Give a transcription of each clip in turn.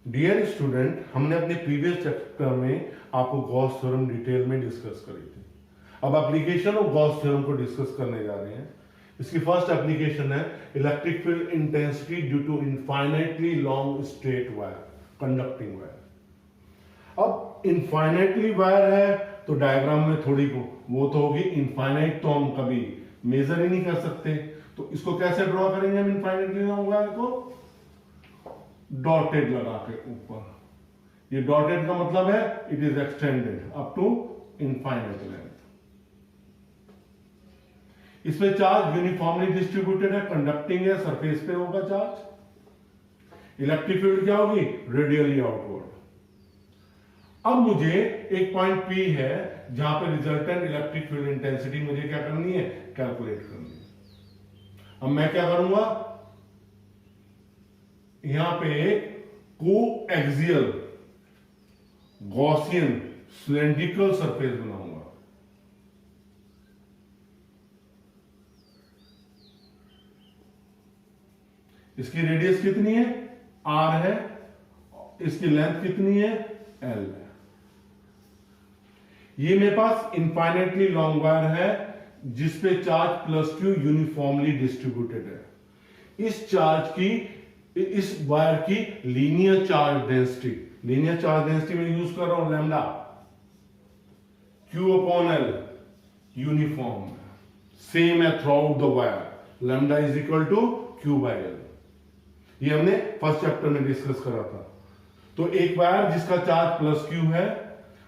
Dear student, हमने अपने previous chapter में आपको गॉस थ्योरम डिटेल में डिस्कस करी थी। अब एप्लीकेशन ऑफ गॉस थ्योरम को डिस्कस करने जा रहे हैं। इसकी फर्स्ट एप्लीकेशन है electric field intensity due to infinitely long straight wire, conducting wire. अब इनफाइनाइटली वायर है तो डायग्राम में थोड़ी वो तो होगी, इनफाइनाइट तो हम कभी मेजर ही नहीं कर सकते, तो इसको कैसे ड्रॉ करेंगे हम इनफाइनाइटली लॉन्ग वायर को? डॉटेड लगा के ऊपर। ये डॉटेड का मतलब है it is extended up to infinite length. इसमें चार्ज यूनिफॉर्मली डिस्ट्रीब्यूटेड है, कंडक्टिंग है, सरफेस पे होगा चार्ज। इलेक्ट्रिक फील्ड क्या होगी? Radially outward. अब मुझे एक पॉइंट P है जहां पे रिजल्टेंट इलेक्ट्रिक फील्ड इंटेंसिटी मुझे क्या करनी है? कैलकुलेट करनी है। अब मैं क्या करूंगा, यहां पे कोएक्सियल गॉसियन सिलेंड्रिकल सरफेस बनाऊंगा। इसकी रेडियस कितनी है? R है। इसकी लेंथ कितनी है? L है। ये मेरे पास इनफाइनाइटली लॉन्ग वायर है जिसपे चार्ज +Q यूनिफॉर्मली डिस्ट्रीब्यूटेड है। इस चार्ज की, इस वायर की लीनियर चार्ज डेंसिटी में यूज कर रहा हूं लैम्डा, Q/L यूनिफॉर्म सेम है throughout the wire. Lambda is equal to Q/L। ये हमने फर्स्ट चैप्टर में डिस्कस करा था। तो एक वायर जिसका चार्ज +Q है,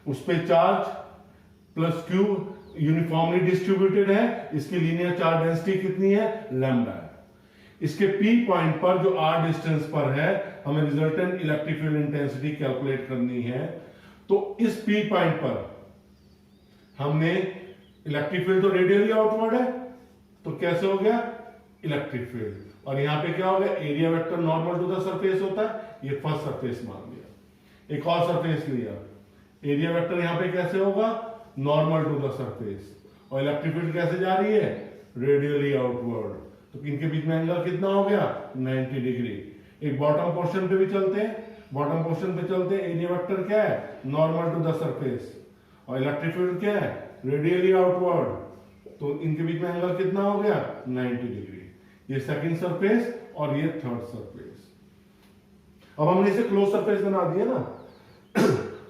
उस पे चार्ज +Q यूनिफॉर्मली डिस्ट्रीब्यूटेड है। इसकी लीनियर चार्ज डेंसिटी कितनी है? लैम्डा है। इसके P पॉइंट पर जो R डिस्टेंस पर है, हमें resultant electric field intensity calculate करनी है। तो इस P पॉइंट पर हमने, इलेक्ट्रिक फील्ड तो रेडियली आउटवर्ड है, तो कैसे हो गया? Electric field. और यहां पे क्या हो गया? Area vector normal to the surface होता है, ये फर्स्ट सरफेस मान लिया। एक और सरफेस लिया, एरिया वेक्टर यहां पे कैसे होगा? Normal to the surface. और इलेक्ट्रिक फील्ड कैसे जा रही है? Radially outward. तो इनके बीच में एंगल कितना हो गया? 90 डिग्री। एक बॉटम पोर्शन पे भी चलते हैं, बॉटम पोर्शन पे चलते हैं। एरिया वेक्टर क्या है? Normal to the surface. और इलेक्ट्रिक फील्ड क्या है? Radially outward. तो इनके बीच में एंगल कितना हो गया? 90 डिग्री। ये सेकंड सरफेस और ये थर्ड सरफेस। अब हमने इसे क्लोज सरफेस बना दिया ना,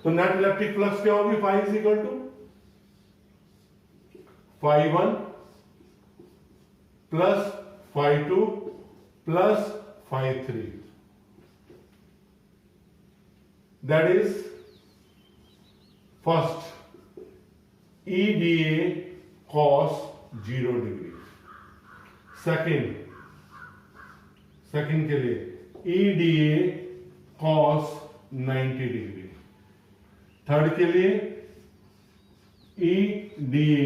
तो नेट इलेक्ट्रिक फ्लक्स क्या होगी? phi is equal to phi1 plus phi2 plus phi3। That is first EDA cos 0 degree. Second के लिए EDA cos 90 डिग्री। थर्ड के लिए EDA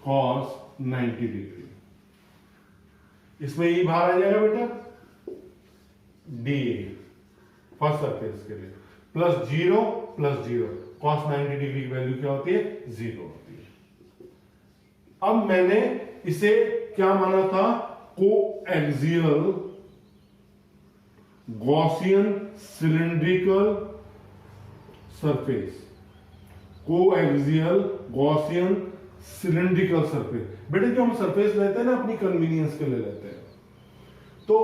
cos 90 डिग्री। इसमें E बाहर आ जाएगा बेटा, DA फर्स्ट सरफेस के लिए प्लस 0 cos 90 डिग्री की वैल्यू क्या होती है? 0 होती है। अब मैंने इसे क्या माना था? Coaxial Gaussian cylindrical surface. Coaxial Gaussian cylindrical surface. बेटे जो हम सरफेस लेते हैं ना, अपनी कन्वीनियंस के लिए लेते हैं। तो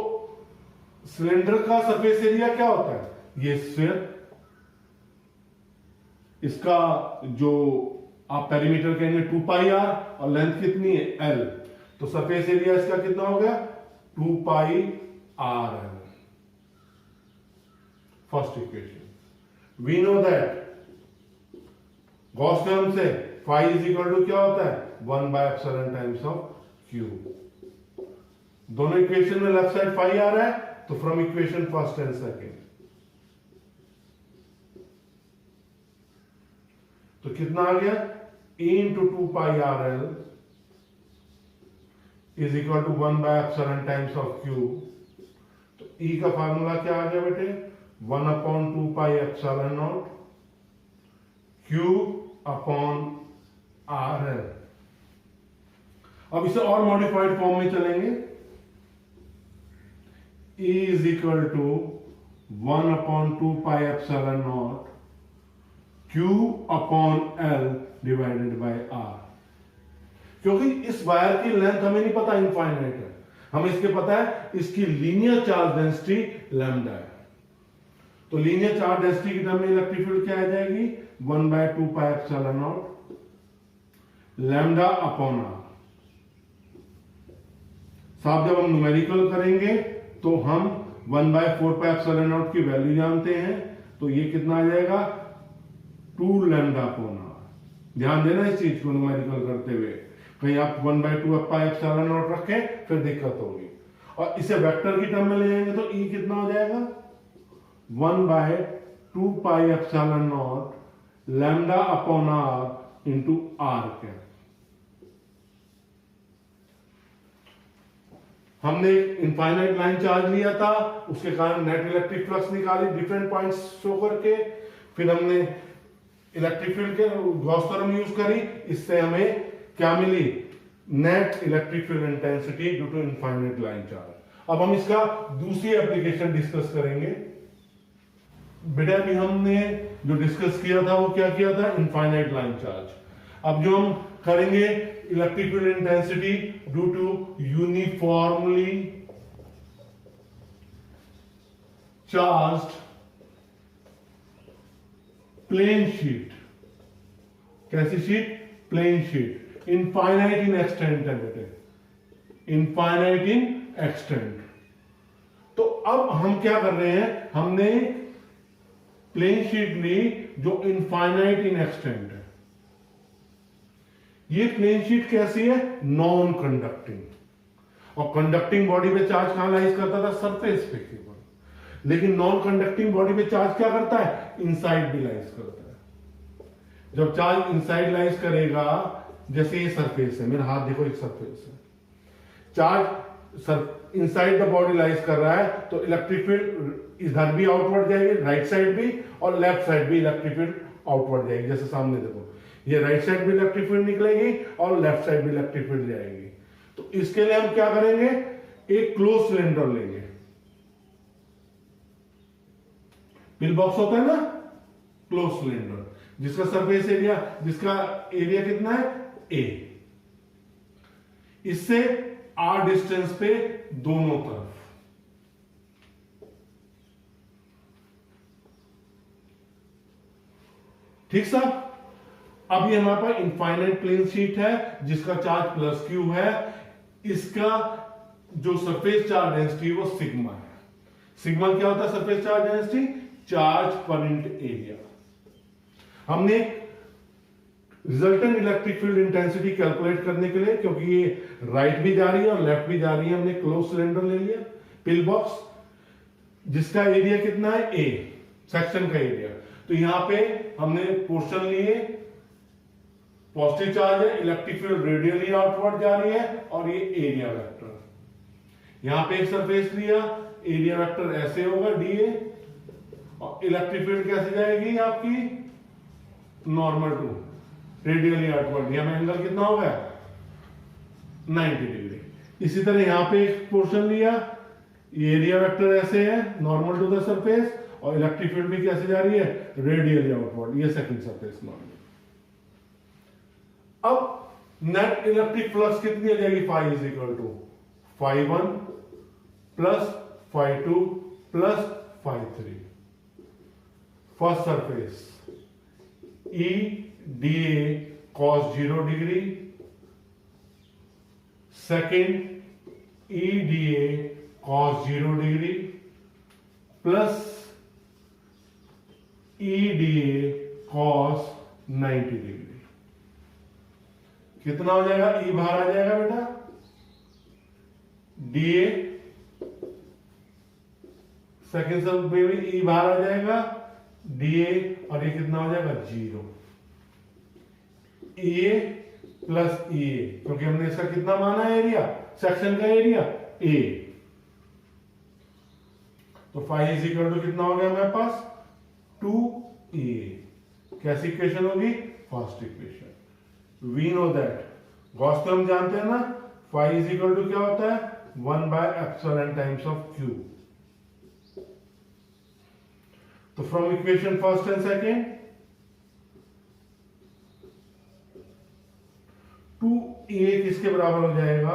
सिलेंडर का सरफेस एरिया क्या होता है? ये स्फीयर। इसका जो आप पेरीमीटर कहेंगे 2πr और लेंथ कितनी है? L। तो सरफेस एरिया इसका कितना हो गया? 2πrl। First equation. We know that Gauss theorem से phi इज इक्वल टू क्या होता है? 1/ε टाइम्स ऑफ Q। दोनों इक्वेशन में लेफ्ट साइड phi आ रहा है, तो from equation first and second, तो कितना आ गया? E into 2πrl is equal to 1/ε times of Q। तो E का फार्मूला क्या आ गया बेटे? 1/2πε0 Q अपॉन RL। अब इसे और मॉडिफाइड फॉर्म में चलेंगे E is equal to 1 upon 2 pi epsilon naught Q upon L divided by R। क्योंकि इस वायर की लेंथ हमें नहीं पता, इनफाइनाइट है, हमें इसके पता है इसकी लीनियर चार्ज डेंसिटी लैम्डा है। तो लीनियर चार्ज डेंसिटी की टर्म में इलेक्ट्रिक फील्ड क्या आ जाएगी, 1/2 pi epsilon naught lambda upon R. साहब जब हम न्यूमेरिकल करेंगे तो हम 1/4 पाई एप्सिलॉन नॉट की वैल्यू जानते हैं, तो ये कितना आ जाएगा 2 लैम्डा अपॉन आर। ध्यान देना इस चीज को न्यूमेरिकल करते हुए, कहीं आप 1/2 पाई एप्सिलॉन नॉट रखें फिर दिक्कत होगी। और इसे वेक्टर की टर्म में ले जाएंगे तो E कितना हो जाएगा 1/2 pi epsilon naught lambda upon r into r के। हमने इनफाइनाइट लाइन चार्ज लिया था, उसके कारण नेट इलेक्ट्रिक फ्लक्स निकाली डिफरेंट पॉइंट्स शो करके, फिर हमने इलेक्ट्रिक फील्ड के गॉस थ्योरम यूज करी, इससे हमें क्या मिली, net electric field intensity due to infinite line charge. अब हम इसका दूसरी एप्लीकेशन डिस्कस करेंगे। बेटा अभी हमने जो डिस्कस किया था वो क्या किया था, इनफाइनाइट लाइन चार्ज। अब जो हम करेंगे electric field intensity due to uniformly charged plane sheet. कैसी sheet, plane sheet, infinite in extent है बेटे, इनफाइनाइट इन एक्सटेंट। तो अब हम क्या कर रहे हैं, हमने प्लेन शीट ली जो इनफाइनाइट इन एक्सटेंट है। ये प्लेन शीट कैसी है, नॉन कंडक्टिंग, और कंडक्टिंग बॉडी पे चार्ज कहां लाइज करता था, सरफेस पे केवल। लेकिन नॉन कंडक्टिंग बॉडी पे चार्ज क्या करता है, इनसाइड भी लाइज करता है। जब चार्ज इनसाइड लाइज करेगा, जैसे ये सरफेस है, मेरा हाथ देखो एक सरफेस है, charge inside the body lies कर रहा है, तो इलेक्ट्रिक फील्ड इधर भी आउटवर्ड जाएगी, राइट साइड भी, और लेफ्ट साइड भी इलेक्ट्रिक फील्ड आउटवर्ड जाएगी। जैसे सामने देखो, ये राइट साइड भी इलेक्ट्रिक फील्ड निकलेगी और लेफ्ट साइड भी इलेक्ट्रिक फील्ड जाएगी। तो इसके लिए हम क्या करेंगे, एक क्लोज सिलेंडर लेंगे। पिल बॉक्स होता है ना, क्लोज सिलेंडर, जिसका सरफेस एरिया, जिसका एरिया कितना है, ए। इससे आर डिस्टेंस पे दोनों तरफ, ठीक साहब। अब ये हमारे पास इनफाइनाइट प्लेन शीट है जिसका चार्ज प्लस क्यू है, इसका जो सरफेस चार्ज डेंसिटी वो सिग्मा है। सिग्मा क्या होता है, surface charge density, charge per unit area. हमने resultant electric field intensity calculate करने के लिए, क्योंकि ये राइट भी जा रही है और लेफ्ट भी जा रही है, हमने क्लोज सिलेंडर ले लिया, पिल बॉक्स, जिसका एरिया कितना है, ए, सेक्शन का एरिया। तो यहां पे हमने पोर्शन लिए, पॉजिटिव चार्ज है, इलेक्ट्रिक फील्ड रेडियली आउटवर्ड जा रही है, और ये एरिया वेक्टर। यहां पे एक सरफेस लिया, एरिया वेक्टर ऐसे होगा डीए, और इलेक्ट्रिक फील्ड कैसे जाएगी आपकी, नॉर्मल टू रेडियली आउटवर्ड। यहां में एंगल कितना हो गया, 90 डिग्री। इसी तरह यहां पे एक पोर्शन लिया, एरिया वेक्टर ऐसे है, नॉर्मल टू द सरफेस, और इलेक्ट्रिक फील्ड भी कैसे जा रही है, रेडियली आउटवर्ड, ये सेकंड सरफेस नॉर्मल। अब नेट इलेक्ट्रिक फ्लक्स कितनी आ जाएगी, phi is equal to φ1 plus φ2 plus φ3। First surface E dA cos 0 degree, second E dA cos 0 degree plus E dA cos 90 degree. कितना हो जाएगा, E बाहर आ जाएगा बेटा, dA सेकेंड सब में भी E बाहर आ जाएगा, dA, और ये कितना हो जाएगा 0। A प्लस EA, क्योंकि हमने इसका कितना माना है एरिया, सेक्शन का एरिया A। तो फाई इज इक्वल टू कितना हो गया हमारे पास, 2A। कैसी इक्वेशन होगी, first equation. We know that, Gauss theorem जानते हैं ना, फाई इज इक्वल टू क्या होता है, 1/ε टाइम्स ऑफ क्यू। तो from equation first and second, 2a किसके बराबर हो जाएगा,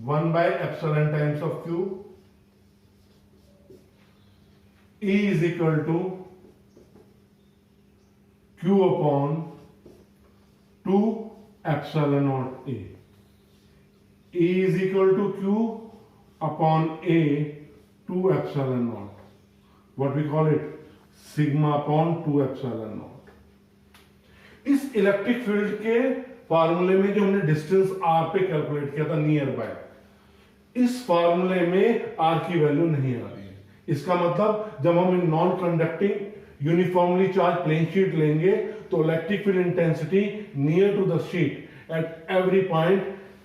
1/ε times of q, E is equal to q upon 2ε0 a. E is equal to q upon a 2ε0. What we call it? Sigma upon 2ε0. इस electric field के फार्मूले में जो हमने डिस्टेंस r पे कैलकुलेट किया था नियर बाय, इस फार्मूले में r की वैल्यू नहीं आ रही है। इसका मतलब जब हम इन non conducting uniformly charge plane sheet लेंगे तो electric field intensity near to the sheet at every point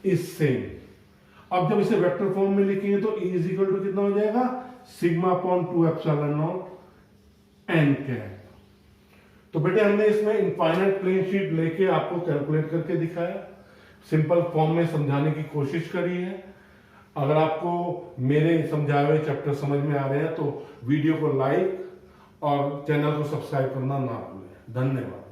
is same. अब जब इसे वेक्टर फॉर्म में लिखेंगे तो E इज इक्वल टू कितना हो जाएगा, सिग्मा अपॉन 2ε0 n कैप। तो बेटे हमने इसमें इनफाइनाइट प्लेन शीट लेके आपको कैलकुलेट करके दिखाया, सिंपल फॉर्म में समझाने की कोशिश करी है। अगर आपको मेरे समझाए हुए चैप्टर समझ में आ रहे हैं तो वीडियो को लाइक और चैनल को सब्सक्राइब करना ना भूलें। धन्यवाद।